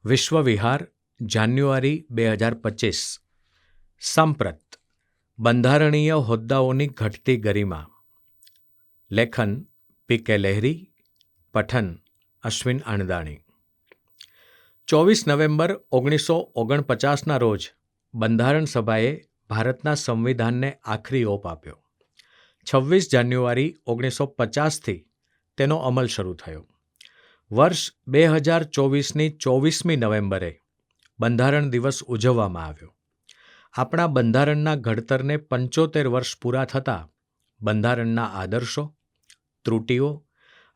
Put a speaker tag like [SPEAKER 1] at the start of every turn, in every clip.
[SPEAKER 1] વિશ્વ વિહાર જાન્યુઆરી 2025 સંપ્રત બંધારણીય હોદ્દાઓની ઘટતી ગરિમા. લેખન પી.કે. લહેરી. પઠન અશ્વિન આણદાણી. 24 નવેમ્બર 1949ના રોજ બંધારણ સભાએ ભારતના સંવિધાનને આખરી ઓપ આપ્યો. 26 જાન્યુઆરી 1950થી તેનો અમલ શરૂ થયો. વર્ષ 2024ની 24મી નવેમ્બરે બંધારણ દિવસ ઉજવવામાં આવ્યો. આપણા બંધારણના ઘડતરને 75 વર્ષ પૂરા થતાં બંધારણના આદર્શો, ત્રુટિઓ,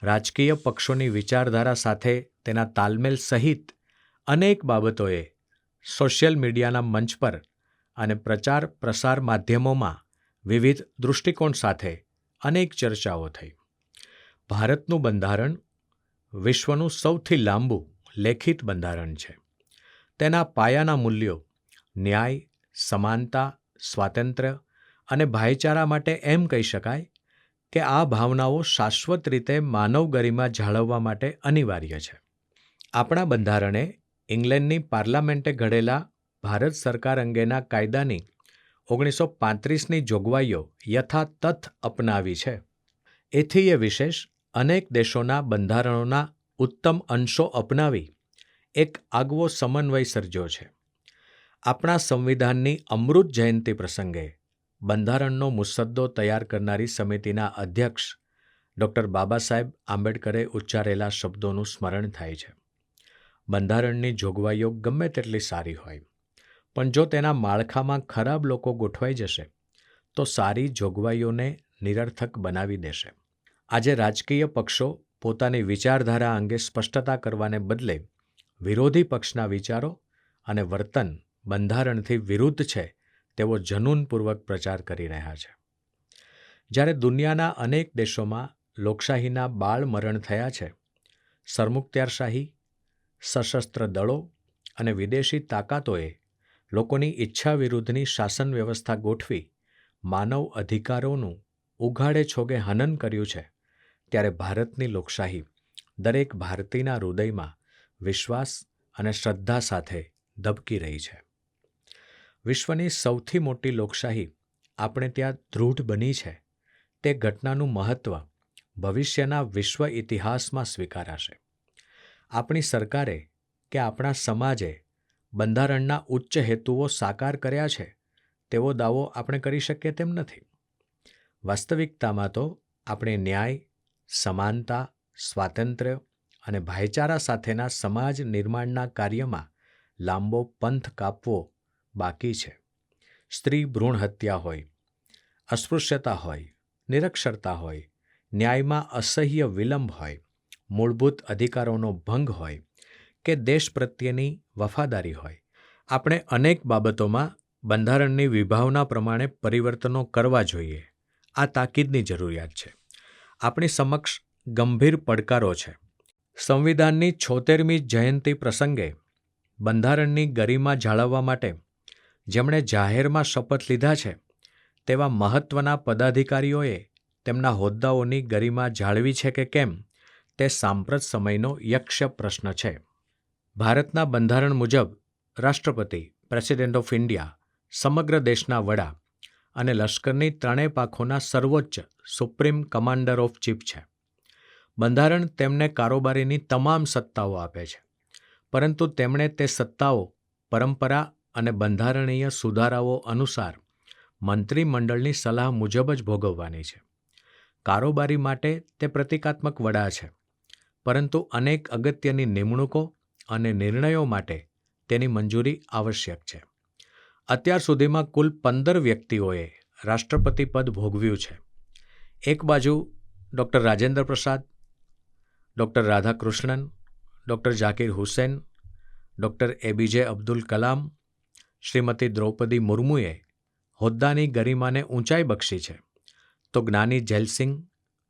[SPEAKER 1] રાજકીય પક્ષોની વિચારધારા સાથે તેના તાલમેલ સહિત અનેક બાબતોએ સોશિયલ મીડિયાના મંચ પર અને પ્રચાર પ્રસાર માધ્યમોમાં વિવિધ દૃષ્ટિકોણ સાથે અનેક ચર્ચાઓ થઈ. ભારતનું બંધારણ વિશ્વનું સૌથી લાંબુ લેખિત બંધારણ છે. તેના પાયાના મૂલ્યો ન્યાય, સમાનતા, સ્વાતંત્ર્ય અને ભાઈચારા માટે એમ કહી શકાય કે આ ભાવનાઓ શાશ્વત રીતે માનવ ગરિમા જાળવવા માટે અનિવાર્ય છે. આપણા બંધારણે ઇંગ્લેન્ડની પાર્લામેન્ટે ઘડેલા ભારત સરકાર અંગેના કાયદાની 1935ની જોગવાઈઓ યથાતથ અપનાવી છે. એથી એ વિશેષ અનેક દેશોના બંધારણોના ઉત્તમ અંશો અપનાવી એક આગવો સમન્વય સર્જ્યો છે. આપણા સંવિધાનની અમૃત જયંતિ પ્રસંગે બંધારણનો મુસદ્દો તૈયાર કરનારી સમિતિના અધ્યક્ષ ડૉક્ટર બાબા સાહેબ આંબેડકરે ઉચ્ચારેલા શબ્દોનું સ્મરણ થાય છે. બંધારણની જોગવાઈઓ ગમે તેટલી સારી હોય, પણ જો તેના માળખામાં ખરાબ લોકો ગોઠવાઈ જશે તો સારી જોગવાઈઓને નિરર્થક બનાવી દેશે. આજે રાજકીય પક્ષો પોતાની વિચારધારા અંગે સ્પષ્ટતા કરવાને બદલે વિરોધી પક્ષના વિચારો અને વર્તન બંધારણથી વિરુદ્ધ છે તેવો જનૂનપૂર્વક પ્રચાર કરી રહ્યા છે. જ્યારે દુનિયાના અનેક દેશોમાં લોકશાહીના બાળ મરણ થયા છે, સરમુખત્યારશાહી, સશસ્ત્ર દળો અને વિદેશી તાકાતોએ લોકોની ઈચ્છા વિરુદ્ધની શાસન વ્યવસ્થા ગોઠવી માનવ અધિકારોનું ઉઘાડે છોગે હનન કર્યું છે, ત્યારે ભારતની લોકશાહી દરેક ભારતીયના હૃદયમાં વિશ્વાસ અને શ્રદ્ધા સાથે ધબકી રહી છે. વિશ્વની સૌથી મોટી લોકશાહી આપણે ત્યાં દૃઢ બની છે તે ઘટનાનું મહત્ત્વ ભવિષ્યના વિશ્વ ઇતિહાસમાં સ્વીકારાશે. આપણી સરકારે કે આપણા સમાજે બંધારણના ઉચ્ચ હેતુઓ સાકાર કર્યા છે તેવો દાવો આપણે કરી શકીએ તેમ નથી. વાસ્તવિકતામાં તો આપણે ન્યાય, સમાનતા, સ્વાતંત્ર્ય અને ભાઈચારા સાથેના સમાજ નિર્માણના કાર્યમાં લાંબો પંથ કાપવો બાકી છે. સ્ત્રી ભ્રૂણ હત્યા હોય, અસ્પૃશ્યતા હોય, નિરક્ષરતા હોય, ન્યાયમાં અસહ્ય વિલંબ હોય, મૂળભૂત અધિકારોનો ભંગ હોય કે દેશ પ્રત્યેની વફાદારી હોય, આપણે અનેક બાબતોમાં બંધારણની વિભાવના પ્રમાણે પરિવર્તનો કરવા જોઈએ. આ તાકીદની જરૂરિયાત છે. આપણી સમક્ષ ગંભીર પડકારો છે. સંવિધાનની 76મી જયંતિ પ્રસંગે બંધારણની ગરિમા જાળવવા માટે જેમણે જાહેરમાં શપથ લીધા છે તેવા મહત્ત્વના પદાધિકારીઓએ તેમના હોદ્દાઓની ગરિમા જાળવી છે કે કેમ તે સાંપ્રત સમયનો યક્ષ પ્રશ્ન છે. ભારતના બંધારણ મુજબ રાષ્ટ્રપતિ, પ્રેસિડેન્ટ ઓફ ઇન્ડિયા, સમગ્ર દેશના વડા અને લશ્કરની ત્રણેય પાંખોના સર્વોચ્ચ સુપ્રીમ કમાન્ડર ઓફ ચીફ છે. બંધારણ તેમને કારોબારીની તમામ સત્તાઓ આપે છે, પરંતુ તેમણે તે સત્તાઓ પરંપરા અને બંધારણીય સુધારાઓ અનુસાર મંત્રીમંડળની સલાહ મુજબ જ ભોગવવાની છે. કારોબારી માટે તે પ્રતિકાત્મક વડા છે, પરંતુ અનેક અગત્યની નિમણૂકો અને નિર્ણયો માટે તેની મંજૂરી આવશ્યક છે. અત્યાર સુધીમાં કુલ 15 વ્યક્તિઓએ રાષ્ટ્રપતિ પદ ભોગવ્યું છે. એક બાજુ doctor Rajendra Prasad, doctor Radhakrishnan, doctor Zakir Hussain, doctor A P J. Abdul Kalam, Shrimati Droupadi મુર્મુએ હોદ્દાની ગરિમાને ઊંચાઈ બક્ષી છે, તો જ્ઞાની જૈલસિંહ,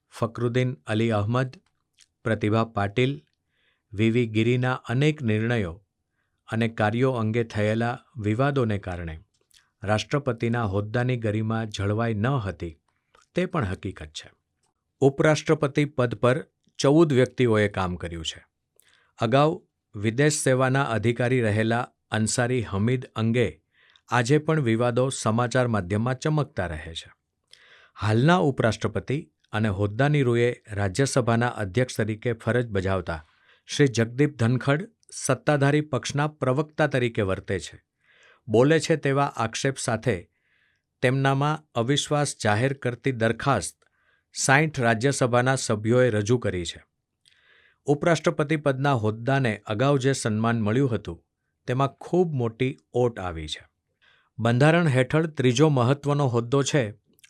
[SPEAKER 1] ફખરુદ્દીન અલી અહમદ, પ્રતિભા પાટીલ, વી.વી. ગિરીના અનેક નિર્ણયો અને કાર્યો અંગે થયેલા વિવાદોને કારણે રાષ્ટ્રપતિના હોદ્દાની ગરિમા જળવાઈ ન હતી તે પણ હકીકત છે. ઉપરાષ્ટ્રપતિ પદ પર 14 વ્યક્તિઓએ કામ કર્યું છે. અગાઉ વિદેશ સેવાના અધિકારી રહેલા અંસારી હમીદ અંગે આજે પણ વિવાદો સમાચાર માધ્યમમાં ચમકતા રહે છે. હાલના ઉપરાષ્ટ્રપતિ અને હોદ્દાની રૂએ રાજ્યસભાના અધ્યક્ષ તરીકે ફરજ બજાવતા શ્રી જગદીપ ધનખડ સત્તાધારી પક્ષના પ્રવક્તા તરીકે વર્તે છે, બોલે છે તેવા આક્ષેપ સાથે તેમનામાં અવિશ્વાસ જાહેર કરતી દરખાસ્ત 60 રાજ્યસભાના સભ્યોએ રજૂ કરી છે. ઉપરાષ્ટ્રપતિ પદના હોદ્દાને અગાઉ જે સન્માન મળ્યું હતું તેમાં ખૂબ મોટી ઓટ આવી છે. બંધારણ હેઠળ ત્રીજો મહત્વનો હોદ્દો છે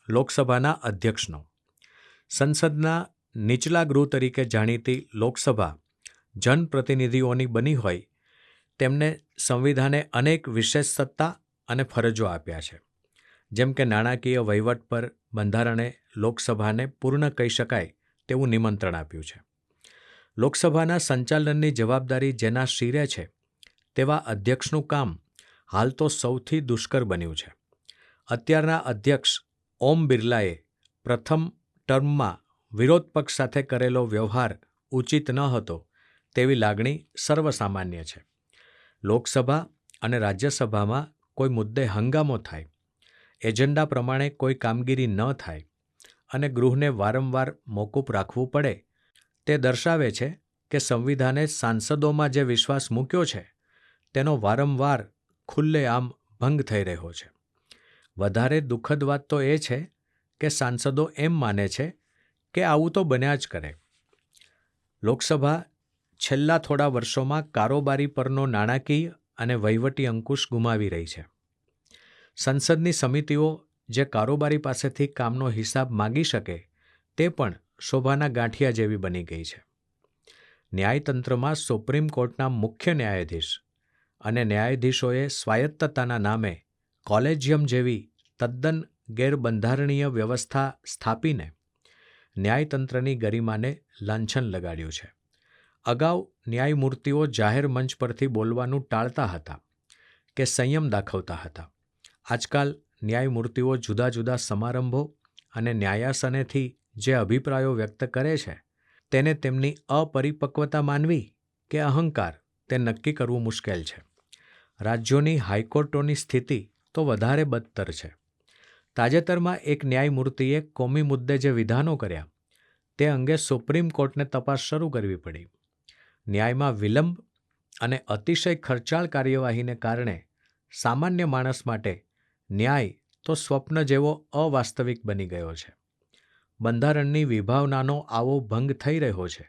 [SPEAKER 1] લોકસભાના અધ્યક્ષનો. સંસદના નીચલા ગૃહ તરીકે જાણીતી લોકસભા જનપ્રતિનિધિઓની બની હોય તેમને સંવિધાને અનેક વિશેષ સત્તા અને ફરજો આપ્યા છે. જેમ કે નાણાકીય વહીવટ પર બંધારણે લોકસભાને પૂર્ણ કહી શકાય તેવું નિમંત્રણ આપ્યું છે. લોકસભાના સંચાલનની જવાબદારી જેના શિરે છે તેવા અધ્યક્ષનું કામ હાલ તો સૌથી દુષ્કર બન્યું છે. અત્યારના અધ્યક્ષ ઓમ બિરલાએ પ્રથમ ટર્મમાં વિરોધ પક્ષ સાથે કરેલો વ્યવહાર ઉચિત ન હતો તેવી લાગણી સર્વસામાન્ય છે. લોકસભા અને રાજ્યસભામાં કોઈ મુદ્દે હંગામો થાય, એજન્ડા પ્રમાણે કોઈ કામગીરી ન થાય અને ગૃહને વારંવાર મોકૂફ રાખવું પડે તે દર્શાવે છે કે સંવિધાને સાંસદોમાં જે વિશ્વાસ મૂક્યો છે તેનો વારંવાર ખુલ્લેઆમ ભંગ થઈ રહ્યો છે. વધારે દુઃખદ વાત તો એ છે કે સાંસદો એમ માને છે કે આવું તો બન્યા જ કરે. લોકસભા છેલ્લા થોડા વર્ષોમાં કારોબારી પરનો નાણાકીય અને વહીવટી અંકુશ ગુમાવી રહી છે. સંસદની સમિતિઓ જે કારોબારી પાસેથી કામનો હિસાબ માગી શકે તે પણ શોભાના ગાંઠિયા જેવી બની ગઈ છે. ન્યાયતંત્રમાં સુપ્રીમ કોર્ટના મુખ્ય ન્યાયાધીશ અને ન્યાયાધીશોએ સ્વાયત્તતાના નામે કોલેજિયમ જેવી તદ્દન ગેરબંધારણીય વ્યવસ્થા સ્થાપીને ન્યાયતંત્રની ગરિમાને લાંછન લગાડ્યું છે. અગાઉ ન્યાયમૂર્તિઓ જાહેર મંચ પરથી બોલવાનું ટાળતા હતા કે સંયમ દાખવતા હતા. આજકાલ ન્યાયમૂર્તિઓ જુદા જુદા સમારંભો અને ન્યાયાસનેથી જે અભિપ્રાયો વ્યક્ત કરે છે તેને તેમની અપરિપક્વતા માનવી કે અહંકાર તે નક્કી કરવું મુશ્કેલ છે. રાજ્યોની હાઈકોર્ટોની સ્થિતિ તો વધારે બદતર છે. તાજેતરમાં એક ન્યાયમૂર્તિએ કોમી મુદ્દે જે વિધાનો કર્યા તે અંગે સુપ્રીમ કોર્ટને તપાસ શરૂ કરવી પડી. ન્યાયમાં વિલંબ અને અતિશય ખર્ચાળ કાર્યવાહીને કારણે સામાન્ય માણસ માટે ન્યાય તો સ્વપ્ન જેવો અવાસ્તવિક બની ગયો છે. બંધારણની વિભાવનાનો આવો ભંગ થઈ રહ્યો છે,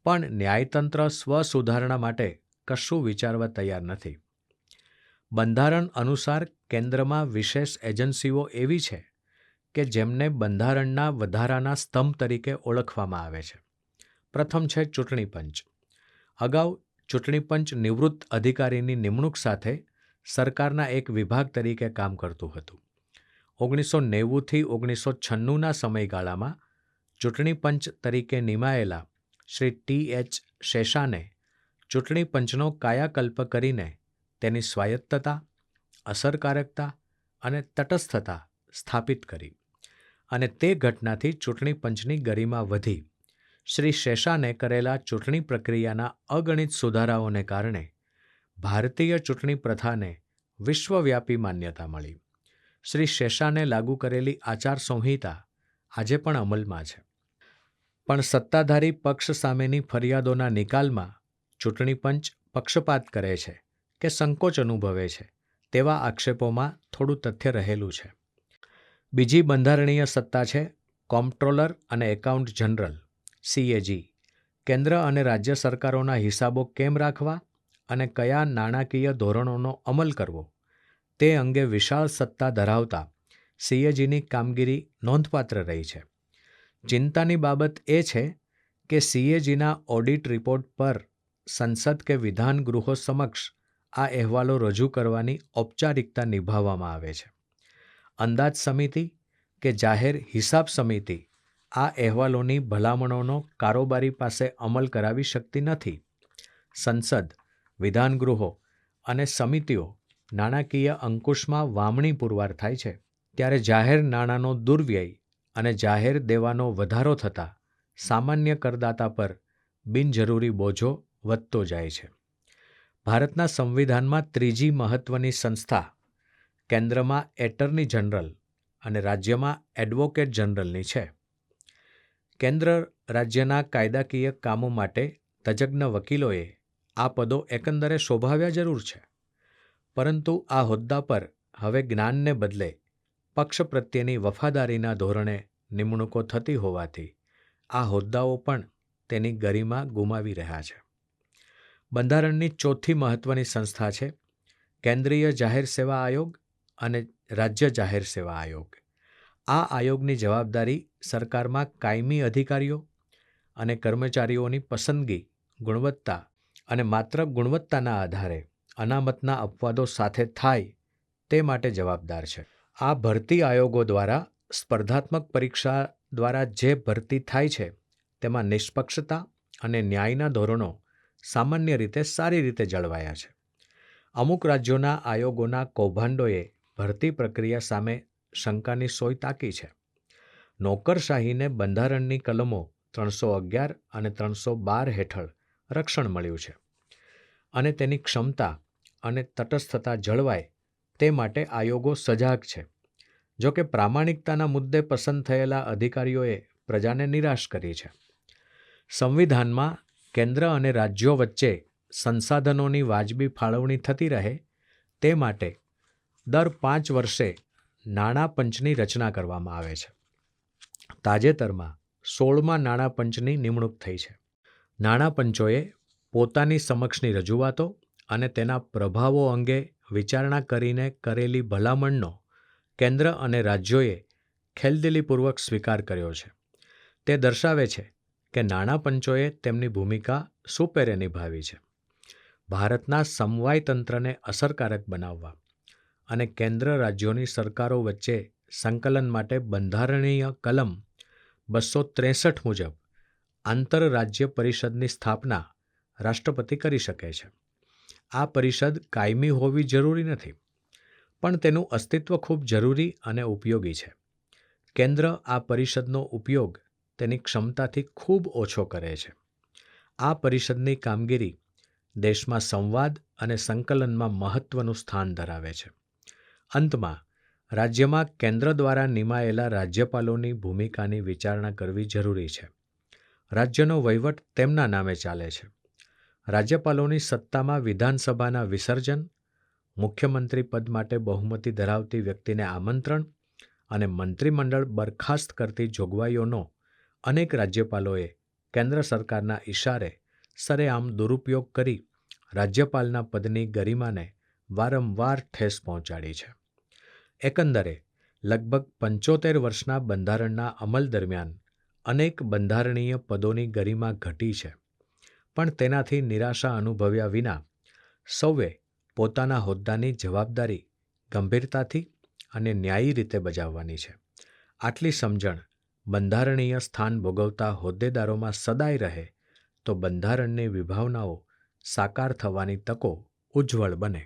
[SPEAKER 1] પણ ન્યાયતંત્ર સ્વસુધારણા માટે કશું વિચારવા તૈયાર નથી. બંધારણ અનુસાર કેન્દ્રમાં વિશેષ એજન્સીઓ એવી છે કે જેમને બંધારણના વધારાના સ્તંભ તરીકે ઓળખવામાં આવે છે. પ્રથમ છે ચૂંટણી પંચ. અગાઉ ચૂંટણી પંચ નિવૃત્ત અધિકારીની નિમણૂક સાથે સરકારના એક વિભાગ તરીકે કામ કરતું હતું. 1990થી 1996ના સમયગાળામાં ચૂંટણી પંચ તરીકે નિમાયેલા શ્રી T.H. શેષાને ચૂંટણી પંચનો કાયાકલ્પ કરીને તેની સ્વાયત્તતા, અસરકારકતા અને તટસ્થતા સ્થાપિત કરી અને તે ઘટનાથી ચૂંટણી પંચની ગરિમા વધી. શ્રી શેષાને કરેલા ચૂંટણી પ્રક્રિયાના અગણિત સુધારાઓને કારણે ભારતીય ચૂંટણી પ્રથાને વિશ્વવ્યાપી માન્યતા મળી. શ્રી શેષાને લાગુ કરેલી આચારસંહિતા આજે પણ અમલમાં છે. પણ સત્તાધારી પક્ષ સામેની ફરિયાદોના નિકાલમાં ચૂંટણી પંચ પક્ષપાત કરે છે કે સંકોચ અનુભવે છે તેવા આક્ષેપોમાં થોડું તથ્ય રહેલું છે. બીજી બંધારણીય સત્તા છે કોમ્પ્ટ્રોલર અને એકાઉન્ટ જનરલ CAG. કેન્દ્ર અને રાજ્ય સરકારોના હિસાબો કેમ રાખવા અને કયા નાણાકીય ધોરણોનો અમલ કરવો તે અંગે વિશાળ સત્તા ધરાવતા CAGની કામગીરી નોંધપાત્ર રહી છે. ચિંતાની બાબત એ છે કે CAGના ઓડિટ રિપોર્ટ પર સંસદ કે વિધાન ગૃહો સમક્ષ આ અહેવાલો રજૂ કરવાની ઔપચારિકતા નિભાવવામાં આવે છે. અંદાજ સમિતિ કે જાહેર હિસાબ સમિતિ આ અહેવાલોની ભલામણોનો કારોબારી પાસે અમલ કરાવી શકતી નથી. સંસદ, વિધાનગૃહો અને સમિતિઓ નાણાકીય અંકુશમાં વામણી પુરવાર થાય છે ત્યારે જાહેર નાણાંનો દુર્વ્યય અને જાહેર દેવાનો વધારો થતાં સામાન્ય કરદાતા પર બિનજરૂરી બોજો વધતો જાય છે. ભારતના સંવિધાનમાં ત્રીજી મહત્વની સંસ્થા કેન્દ્રમાં એટર્ની જનરલ અને રાજ્યમાં એડવોકેટ જનરલની છે. કેન્દ્ર રાજ્યના કાયદાકીય કામો માટે તજજ્ઞ વકીલોએ આ પદો એકંદરે શોભાવ્યા જરૂર છે, પરંતુ આ હોદ્દા પર હવે જ્ઞાનને બદલે પક્ષ પ્રત્યેની વફાદારીના ધોરણે નિમણૂકો થતી હોવાથી આ હોદ્દાઓ પણ તેની ગરિમા ગુમાવી રહ્યા છે. બંધારણની ચોથી મહત્વની સંસ્થા છે કેન્દ્રીય જાહેર સેવા આયોગ અને રાજ્ય જાહેર સેવા આયોગ. આ આયોગની જવાબદારી સરકારમાં કાયમી અધિકારીઓ અને કર્મચારીઓની પસંદગી, ગુણવત્તા અને માત્ર ગુણવત્તાના આધારે અનામતના અપવાદો સાથે થાય તે માટે જવાબદાર છે. આ ભરતી આયોગો દ્વારા સ્પર્ધાત્મક પરીક્ષા દ્વારા જે ભરતી થાય છે તેમાં નિષ્પક્ષતા અને ન્યાયના ધોરણો સામાન્ય રીતે સારી રીતે જળવાયા છે. અમુક રાજ્યોના આયોગોના કૌભાંડોએ ભરતી પ્રક્રિયા સામે શંકાની સોય તાકી છે. નોકરશાહીને બંધારણની કલમો 311 અને 312 હેઠળ રક્ષણ મળ્યું છે અને તેની ક્ષમતા અને તટસ્થતા જળવાય તે માટે આયોગો સજાગ છે. જો કે પ્રામાણિકતાના મુદ્દે પસંદ થયેલા અધિકારીઓએ પ્રજાને નિરાશ કરી છે. સંવિધાનમાં કેન્દ્ર અને રાજ્યો વચ્ચે સંસાધનોની વાજબી ફાળવણી થતી રહે તે માટે દર 5 વર્ષે નાણાં પંચની રચના કરવામાં આવે છે. તાજેતરમાં 16મા નાણાં પંચની નિમણૂક થઈ છે. નાણાં પંચોએ પોતાની સમક્ષની રજૂઆતો અને તેના પ્રભાવો અંગે વિચારણા કરીને કરેલી ભલામણનો કેન્દ્ર અને રાજ્યોએ ખેલદિલીપૂર્વક સ્વીકાર કર્યો છે. તે દર્શાવે છે કે નાણાં પંચોએ તેમની ભૂમિકા સુપેરે નિભાવી છે. ભારતના સમવાય તંત્રને અસરકારક બનાવવા અને કેન્દ્ર રાજ્યોની સરકારો વચ્ચે સંકલન માટે બંધારણીય કલમ 263 મુજબ આંતરરાજ્ય પરિષદની સ્થાપના રાષ્ટ્રપતિ કરી શકે છે. આ પરિષદ કાયમી હોવી જરૂરી નથી, પણ તેનું અસ્તિત્વ ખૂબ જરૂરી અને ઉપયોગી છે. કેન્દ્ર આ પરિષદનો ઉપયોગ તેની ક્ષમતાથી ખૂબ ઓછો કરે છે. આ પરિષદની કામગીરી દેશમાં સંવાદ અને સંકલનમાં મહત્વનું સ્થાન ધરાવે છે. અંતમાં, રાજ્યમાં કેન્દ્ર દ્વારા નિમાયેલા રાજ્યપાલોની ભૂમિકાની વિચારણા કરવી જરૂરી છે. રાજ્યનો વહીવટ તેમના નામે ચાલે છે. રાજ્યપાલોની સત્તામાં વિધાનસભાના વિસર્જન, મુખ્યમંત્રી પદ માટે બહુમતી ધરાવતી વ્યક્તિને આમંત્રણ અને મંત્રીમંડળ બરખાસ્ત કરતી જોગવાઈઓનો અનેક રાજ્યપાલોએ કેન્દ્ર સરકારના ઇશારે સરેઆમ દુરુપયોગ કરી રાજ્યપાલના પદની ગરિમાને વારંવાર ઠેસ પહોંચાડી છે. એકંદરે લગભગ 75 વર્ષના બંધારણના અમલ દરમિયાન અનેક બંધારણીય પદોની ગરિમા ઘટી છે, પણ તેનાથી નિરાશા અનુભવ્યા વિના સૌએ પોતાના હોદ્દાની જવાબદારી ગંભીરતાથી અને ન્યાયી રીતે બજાવવાની છે. આટલી સમજણ બંધારણીય સ્થાન ભોગવતા હોદ્દેદારોમાં સદાય રહે તો બંધારણની વિભાવનાઓ સાકાર થવાની તકો ઉજ્જવળ બને.